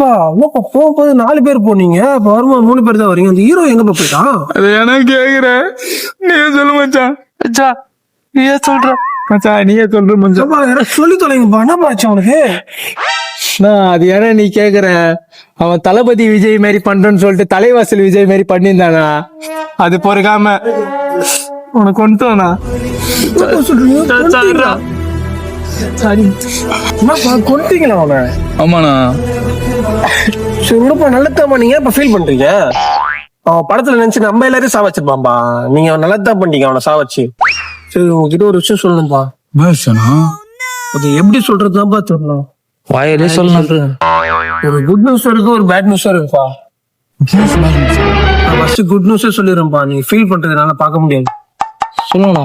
போகும்போது 4 பேர் போனீங்க, இப்ப வரும்போது 3 பேர் தான் வரீங்க. அந்த ஹீரோ எங்கப்பா போயிட்டான்? அது ஏன்னா கேக்குறேன். நீயே சொல்லு மச்சான். மச்சான் நீயே சொல்ற மச்சான், நீயே சொல்ற மச்சான். அப்பா, யாராவது சொல்லி தொலைங்கப்பா. என்னப்பா ஆச்சு அவனுக்கு? அது ஏன்னா நீ கேக்குற, அவன் தளபதி விஜய் மாதிரி பண்றேன்னு சொல்லிட்டு தலைவாசல் விஜய் மாதிரி பண்ணியிருந்தானா, அது பொறுக்காம உனக்கு கொண்டு வானா. என்னப்பா சொல்றீங்க? சாரி. என்னப்பா கொண்டீங்களா அவனை? ஆமாண்ணா. சரி விடுப்பா, நல்லதாம்மா. நீங்க இப்ப ஃபீல் பண்றீங்க? அவன் படத்துல நினைச்சு நம்ம எல்லாரையும் சாவச்சிருப்பான்பா. நீங்க நல்லதான் பண்ணீங்க அவனை சாவச்சு. சரி, உங்ககிட்ட ஒரு விஷயம் சொல்லணும்பா. அது எப்படி சொல்றதுதான்ப்பா தெரியணும். வாயிலே சொல்லணும். ஒரு குட் நியூஸ் இருக்கு, ஒரு பேட் நியூஸும் இருக்குப்பா. நான் ஃபர்ஸ்ட் குட் நியூஸே சொல்லிடுறேன்ப்பா. நீங்க ஃபீல் பண்றதுனால பார்க்க முடியாது. சொல்லணும்ண்ணா.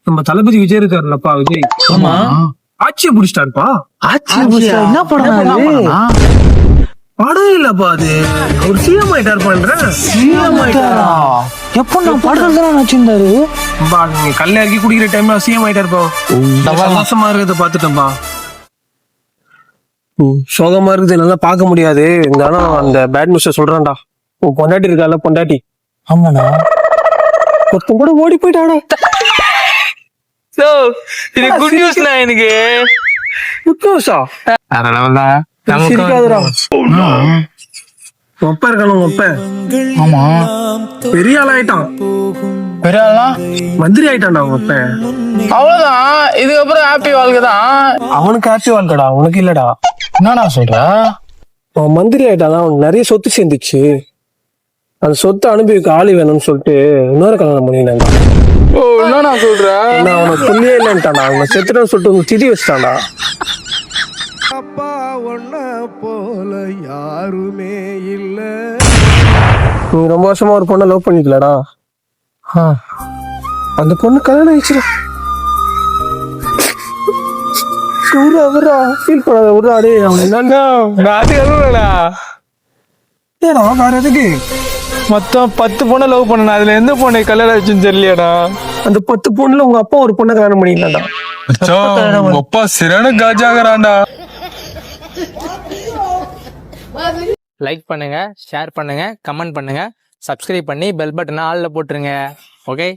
நம்ம தளபதி விஜய் இருக்காருல்லப்பா, விஜய். ஆமா. ஆட்சியை பிடிச்சிட்டாருப்பா. என்ன படம்? படம் இல்லப்பா, அது அவர் சிஎம் ஆயிட்டார் பண்றேன். எப்ப நான் படம் தான் வச்சிருந்தாரு. நீங்க கல்ல இறக்கி குடிக்கிற டைம்ல சிஎம் ஆயிட்டாருப்பா. சந்தோஷமா இருக்கிறத பாத்துட்டேன்பா. சோகமா இருக்குது, நல்லா பார்க்க முடியாது. இருந்தாலும் அந்த பேட் நியூஸ சொல்றான்டா. உன் பொண்டாட்டி இருக்கால, பொண்டாட்டி. ஆமாண்ணா. ஒருத்தன் கூட ஓடி போயிட்டாடா. இது குட் நியூஸ்ண்ணா. எனக்கு குட் நியூஸா? சிரிக்காதடா. ஒப்ப இருக்கான ஒப்ப. ஆமா. பெரிய ஆள் ஆயிட்டான். பெரிய ஆளா? மந்திரி ஆயிட்டான்டா உங்க ஒப்ப. அவ்வளவுதான். இதுக்கப்புறம் ஹாப்பி வாழ்க்கை தான். அவனுக்கு ஹாப்பி வாழ்க்கடா, உனக்கு இல்லடா. என்னடா சொல்ற? அவன் மந்திரி ஆயிட்டான், அவனுக்கு நிறைய சொத்து சேர்ந்துச்சு. அந்த சொத்தை அனுபவிக்க ஆளு வேணும்னு சொல்லிட்டு இன்னொரு கல்யாணம் பண்ணிட்டான்டா. ஓ, என்னடா சொல்ற? அவனுக்கு புள்ளியே இல்லைன்ட்டான்டா. அவங்க செத்துட்டன்னு சொல்லிட்டு உங்க திட்டி வச்சிட்டான்டா. அப்பா ஒன்ன போல யாருமே இல்ல. நீ ரொம்ப வருஷமா ஒரு பொண்ணை லவ் பண்ணிக்கலடா. அந்த பொண்ணு கல்யாணம் ஆயிடுச்சுடா. ஃபீல் பண்ணாத, விடுறா. டே அவன் என்னன்னா ஏடா வேற எதுக்கு? மொத்தம் 10 பொண்ணை லவ் பண்ணா, அதுல எந்த பொண்ணை கல்யாணம் ஆச்சுன்னு தெரியலையாடா. அந்த 10 பொண்ணுல உங்க அப்பா ஒரு பொண்ணை கல்யாணம் பண்ணிக்கலாம்டா. அப்பா சிறான காஜாகறான்டா. லைக் பண்ணுங்க, ஷேர் பண்ணுங்க, கமெண்ட் பண்ணுங்க, சப்ஸ்கிரைப் பண்ணி பெல் பட்டனை ஆல்ல போட்டுருங்க. ஓகே.